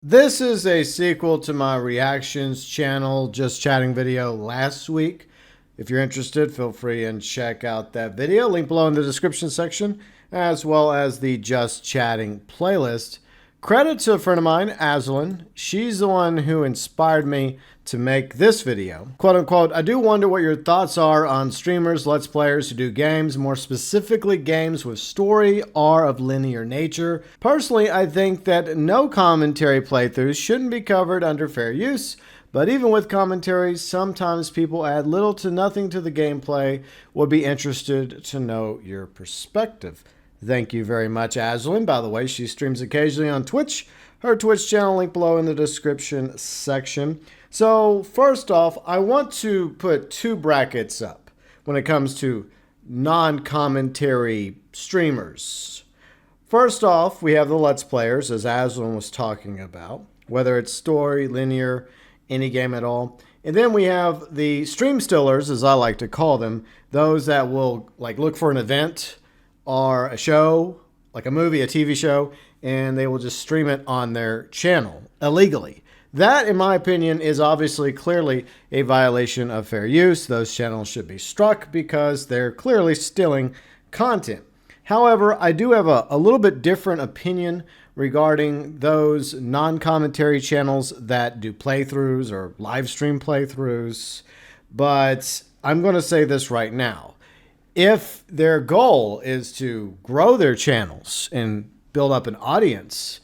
This is a sequel to my reactions channel, Just Chatting video last week. If you're interested, feel free and check out that video. Link below in the description section, as well as the Just Chatting playlist. Credit to a friend of mine, Aslan. She's the one who inspired me to make this video. Quote unquote, I do wonder what your thoughts are on streamers, let's players who do games, more specifically games with story or of linear nature. Personally, I think that no commentary playthroughs shouldn't be covered under fair use, but even with commentary, sometimes people add little to nothing to the gameplay. Would be interested to know your perspective. Thank you very much, Aslan. By the way, she streams occasionally on Twitch. Her Twitch channel link below in the description section. So first off, I want to put two brackets up when it comes to non-commentary streamers. First off, we have the Let's Players, as Aslan was talking about, whether it's story, linear, any game at all. And then we have the stream stillers, as I like to call them, those that will look for an event or a show, like a movie, a TV show, and they will just stream it on their channel illegally. That, in my opinion, is obviously clearly a violation of fair use. Those channels should be struck because they're clearly stealing content. However, I do have a little bit different opinion regarding those non-commentary channels that do playthroughs or live stream playthroughs. But I'm going to say this right now. If their goal is to grow their channels and build up an audience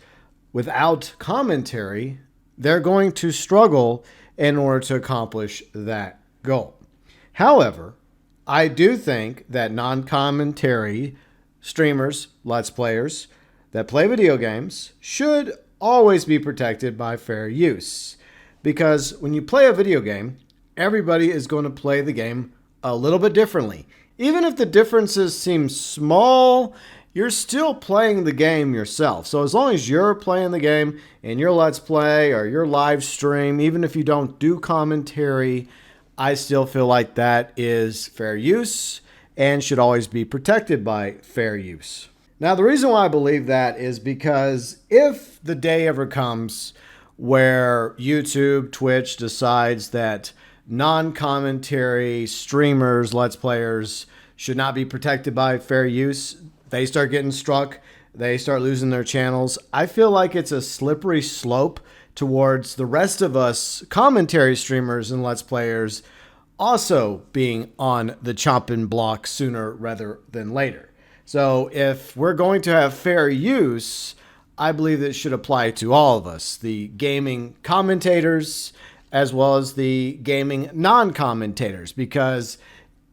without commentary, they're going to struggle in order to accomplish that goal. However, I do think that non-commentary streamers, let's players that play video games should always be protected by fair use. Because when you play a video game, everybody is going to play the game a little bit differently. Even if the differences seem small, you're still playing the game yourself. So as long as you're playing the game in your Let's Play or your live stream, even if you don't do commentary, I still feel like that is fair use and should always be protected by fair use. Now, the reason why I believe that is because if the day ever comes where YouTube, Twitch decides that non-commentary streamers, let's players should not be protected by fair use, they start getting struck, they start losing their channels, I feel like it's a slippery slope towards the rest of us commentary streamers and let's players also being on the chopping block sooner rather than later. So if we're going to have fair use, I believe that it should apply to all of us, the gaming commentators, as well as the gaming non-commentators, because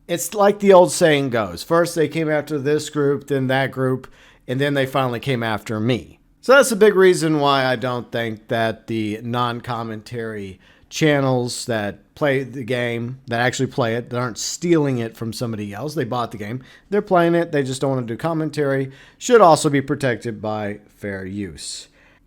it's like the old saying goes. First they came after this group, then that group, and then they finally came after me. So that's a big reason why I don't think that the non-commentary channels that play the game, that actually play it, that aren't stealing it from somebody else, they bought the game, they're playing it, they just don't want to do commentary, should also be protected by fair use.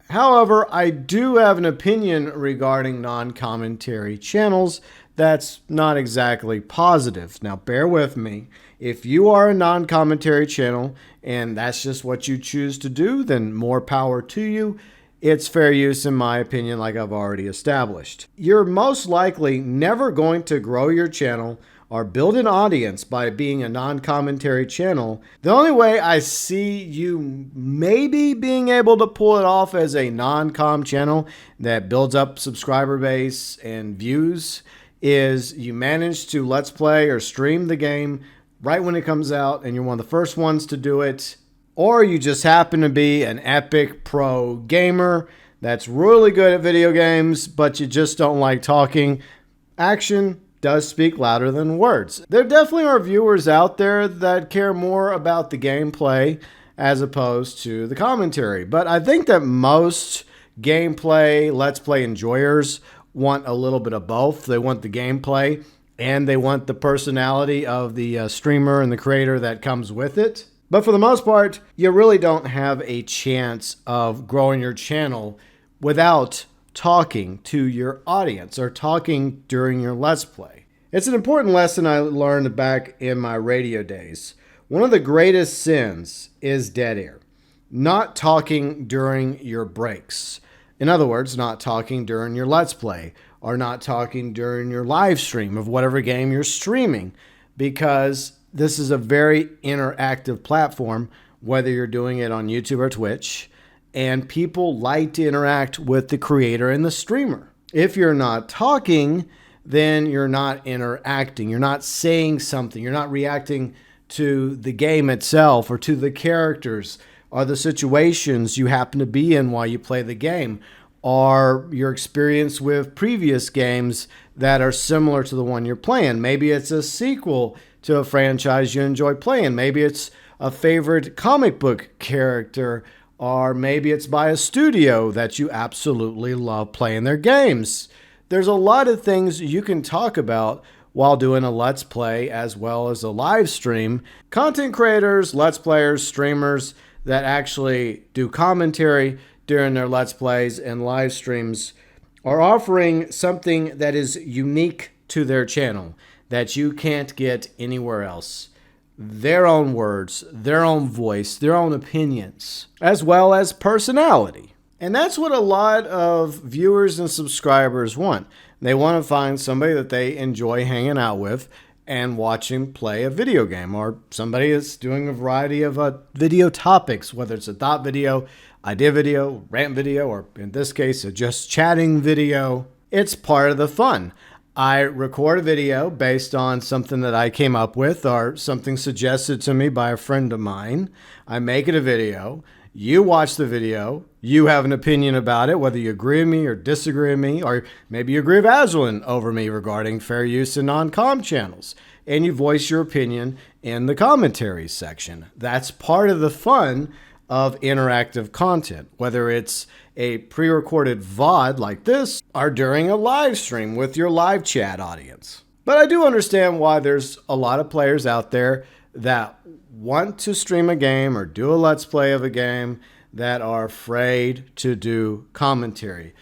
However, I do have an opinion regarding non-commentary channels that's not exactly positive. Now, bear with me. If you are a non-commentary channel and that's just what you choose to do, then more power to you. It's fair use in my opinion, like I've already established. You're most likely never going to grow your channel or build an audience by being a non-commentary channel. The only way I see you maybe being able to pull it off as a non-com channel that builds up subscriber base and views is you manage to let's play or stream the game right when it comes out and you're one of the first ones to do it, or you just happen to be an epic pro gamer that's really good at video games but you just don't like talking. Action does speak louder than words. There definitely are viewers out there that care more about the gameplay as opposed to the commentary. But I think that most gameplay, let's play enjoyers want a little bit of both. They want the gameplay and they want the personality of the streamer and the creator that comes with it. But for the most part, you really don't have a chance of growing your channel without talking to your audience or talking during your Let's Play. It's an important lesson I learned back in my radio days. One of the greatest sins is dead air. Not talking during your breaks. In other words, not talking during your Let's Play or not talking during your live stream of whatever game you're streaming, because this is a very interactive platform, whether you're doing it on YouTube or Twitch, and people like to interact with the creator and the streamer. If you're not talking, then you're not interacting. You're not saying something. You're not reacting to the game itself or to the characters or the situations you happen to be in while you play the game, or your experience with previous games that are similar to the one you're playing. Maybe it's a sequel to a franchise you enjoy playing. Maybe it's a favorite comic book character, or maybe it's by a studio that you absolutely love playing their games. There's a lot of things you can talk about while doing a Let's Play as well as a live stream. Content creators, Let's Players, streamers that actually do commentary during their Let's Plays and live streams are offering something that is unique to their channel that you can't get anywhere else. Their own words, their own voice, their own opinions, as well as personality. And that's what a lot of viewers and subscribers want. They want to find somebody that they enjoy hanging out with and watching play a video game, or somebody that's doing a variety of video topics, whether it's a thought video, idea video, rant video, or in this case, a just chatting video. It's part of the fun. I record a video based on something that I came up with or something suggested to me by a friend of mine. I make it a video. You watch the video. You have an opinion about it, whether you agree with me or disagree with me, or maybe you agree with Aslan over me regarding fair use in non-com channels, and you voice your opinion in the commentaries section. That's part of the fun of interactive content, whether it's a pre-recorded VOD like this or during a live stream with your live chat audience. But I do understand why there's a lot of players out there that want to stream a game or do a Let's Play of a game that are afraid to do commentary.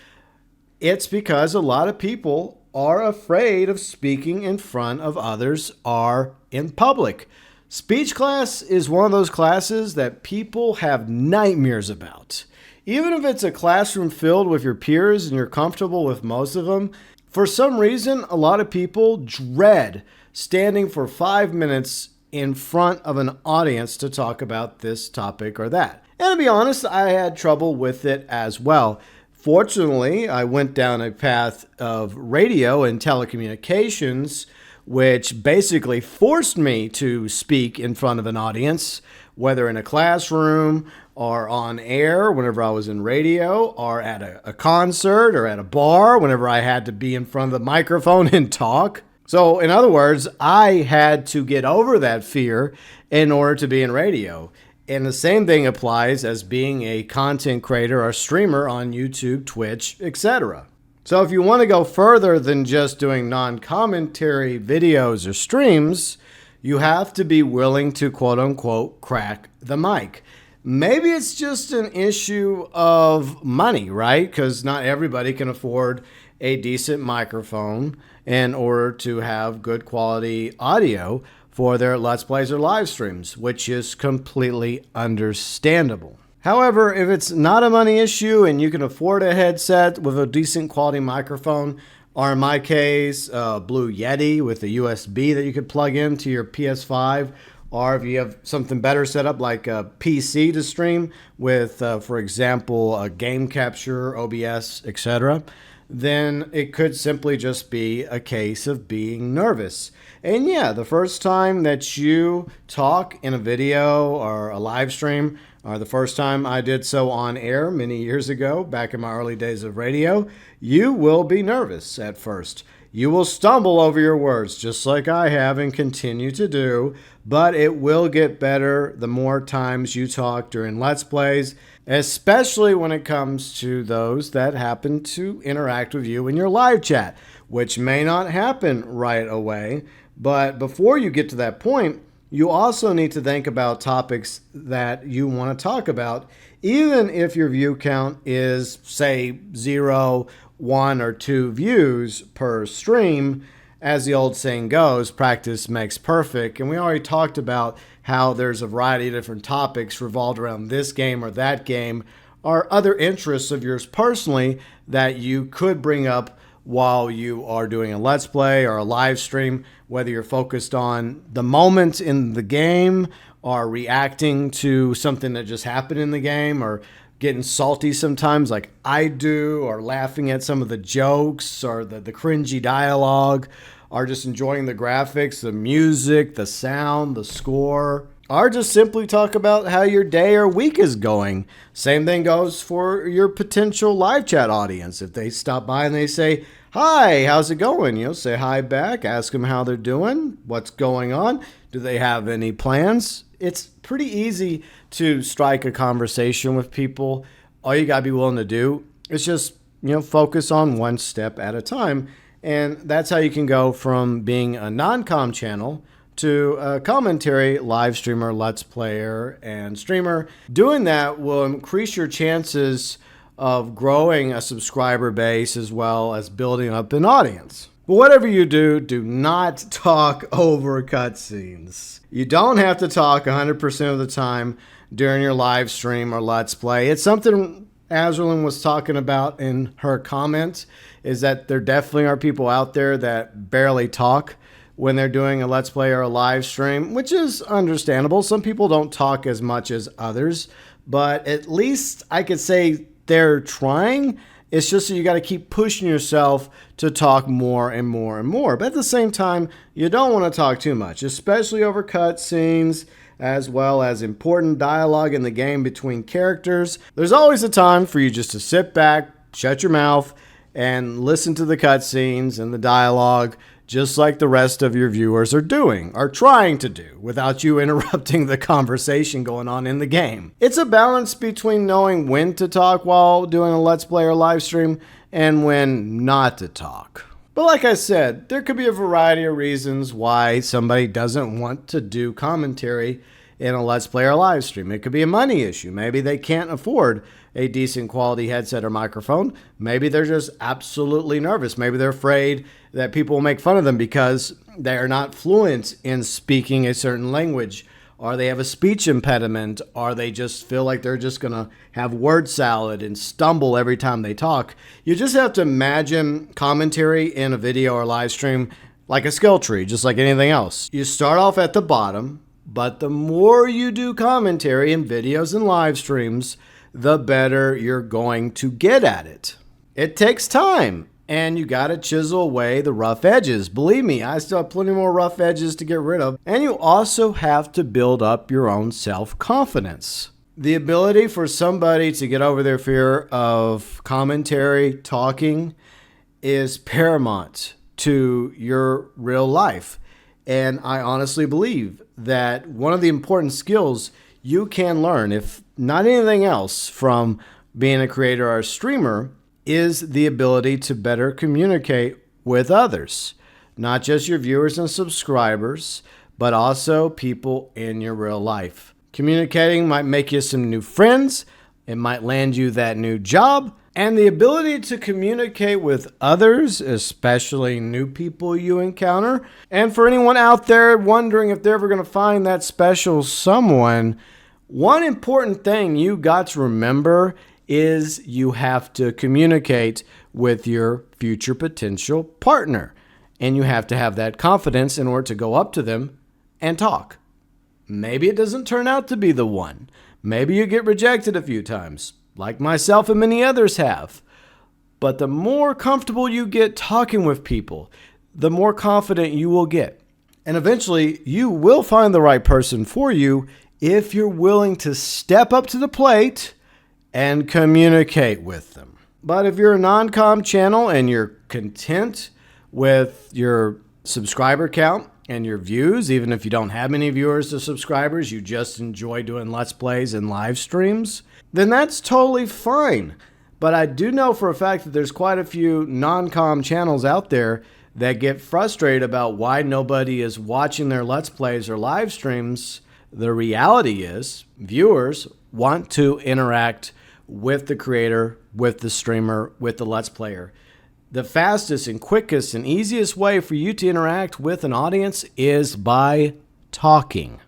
It's because a lot of people are afraid of speaking in front of others or in public. Speech class is one of those classes that people have nightmares about. Even if it's a classroom filled with your peers and you're comfortable with most of them, for some reason, a lot of people dread standing for 5 minutes in front of an audience to talk about this topic or that. And to be honest, I had trouble with it as well. Fortunately, I went down a path of radio and telecommunications, which basically forced me to speak in front of an audience, whether in a classroom or on air whenever I was in radio, or at a concert or at a bar whenever I had to be in front of the microphone and talk. So in other words, I had to get over that fear in order to be in radio. And the same thing applies as being a content creator or streamer on YouTube, Twitch, etc. So if you want to go further than just doing non-commentary videos or streams, you have to be willing to quote unquote crack the mic. Maybe it's just an issue of money, right? Because not everybody can afford a decent microphone in order to have good quality audio for their Let's Plays or live streams, which is completely understandable. However, if it's not a money issue and you can afford a headset with a decent quality microphone, or in my case, a Blue Yeti with a USB that you could plug into your PS5, or if you have something better set up like a PC to stream with, for example, a game capture, OBS, etc., then it could simply just be a case of being nervous. And yeah, the first time that you talk in a video or a live stream, or the first time I did so on air many years ago, back in my early days of radio, you will be nervous at first. You will stumble over your words, just like I have and continue to do, but it will get better the more times you talk during Let's Plays, especially when it comes to those that happen to interact with you in your live chat, which may not happen right away. But before you get to that point, you also need to think about topics that you want to talk about, even if your view count is, say, 0, 1, or 2 views per stream. As the old saying goes, practice makes perfect. And we already talked about how there's a variety of different topics revolved around this game or that game, are other interests of yours personally that you could bring up while you are doing a Let's Play or a live stream, whether you're focused on the moment in the game or reacting to something that just happened in the game, or getting salty sometimes like I do, or laughing at some of the jokes or the cringy dialogue, or just enjoying the graphics, the music, the sound, the score, or just simply talk about how your day or week is going. Same thing goes for your potential live chat audience. If they stop by and they say, "Hi, how's it going?" Say hi back, ask them how they're doing, what's going on, do they have any plans? It's pretty easy to strike a conversation with people. All you gotta be willing to do is just, focus on one step at a time. And that's how you can go from being a non-com channel to a commentary live streamer, Let's Player, and streamer. Doing that will increase your chances of growing a subscriber base as well as building up an audience. But whatever you do, do not talk over cutscenes. You don't have to talk 100% of the time during your live stream or Let's Play. It's something Azerlyn was talking about in her comment, is that there definitely are people out there that barely talk when they're doing a Let's Play or a live stream, which is understandable. Some people don't talk as much as others, but at least I could say they're trying. It's just that you got to keep pushing yourself to talk more and more and more. But at the same time, you don't want to talk too much, especially over cutscenes, as well as important dialogue in the game between characters. There's always a time for you just to sit back, shut your mouth, and listen to the cutscenes and the dialogue, just like the rest of your viewers are doing, or trying to do, without you interrupting the conversation going on in the game. It's a balance between knowing when to talk while doing a Let's Play or live stream and when not to talk. But like I said, there could be a variety of reasons why somebody doesn't want to do commentary in a Let's Play or live stream. It could be a money issue. Maybe they can't afford a decent quality headset or microphone. Maybe they're just absolutely nervous. Maybe they're afraid that people will make fun of them because they're not fluent in speaking a certain language, or they have a speech impediment, or they just feel like they're just going to have word salad and stumble every time they talk. You just have to imagine commentary in a video or live stream like a skill tree, just like anything else. You start off at the bottom, but the more you do commentary in videos and live streams, the better you're going to get at it. It takes time, and you got to chisel away the rough edges. Believe me, I still have plenty more rough edges to get rid of. And you also have to build up your own self-confidence. The ability for somebody to get over their fear of commentary, talking, is paramount to your real life. And I honestly believe that one of the important skills you can learn, if not anything else, from being a creator or a streamer, is the ability to better communicate with others. Not just your viewers and subscribers, but also people in your real life. Communicating might make you some new friends, it might land you that new job, and the ability to communicate with others, especially new people you encounter. And for anyone out there wondering if they're ever going to find that special someone, one important thing you got to remember is you have to communicate with your future potential partner. And you have to have that confidence in order to go up to them and talk. Maybe it doesn't turn out to be the one. Maybe you get rejected a few times, like myself and many others have. But the more comfortable you get talking with people, the more confident you will get. And eventually, you will find the right person for you if you're willing to step up to the plate and communicate with them. But if you're a non-com channel and you're content with your subscriber count and your views, even if you don't have many viewers or subscribers, you just enjoy doing Let's Plays and live streams, then that's totally fine. But I do know for a fact that there's quite a few non-com channels out there that get frustrated about why nobody is watching their Let's Plays or live streams. The reality is, viewers want to interact with the creator, with the streamer, with the Let's Player. The fastest and quickest and easiest way for you to interact with an audience is by talking.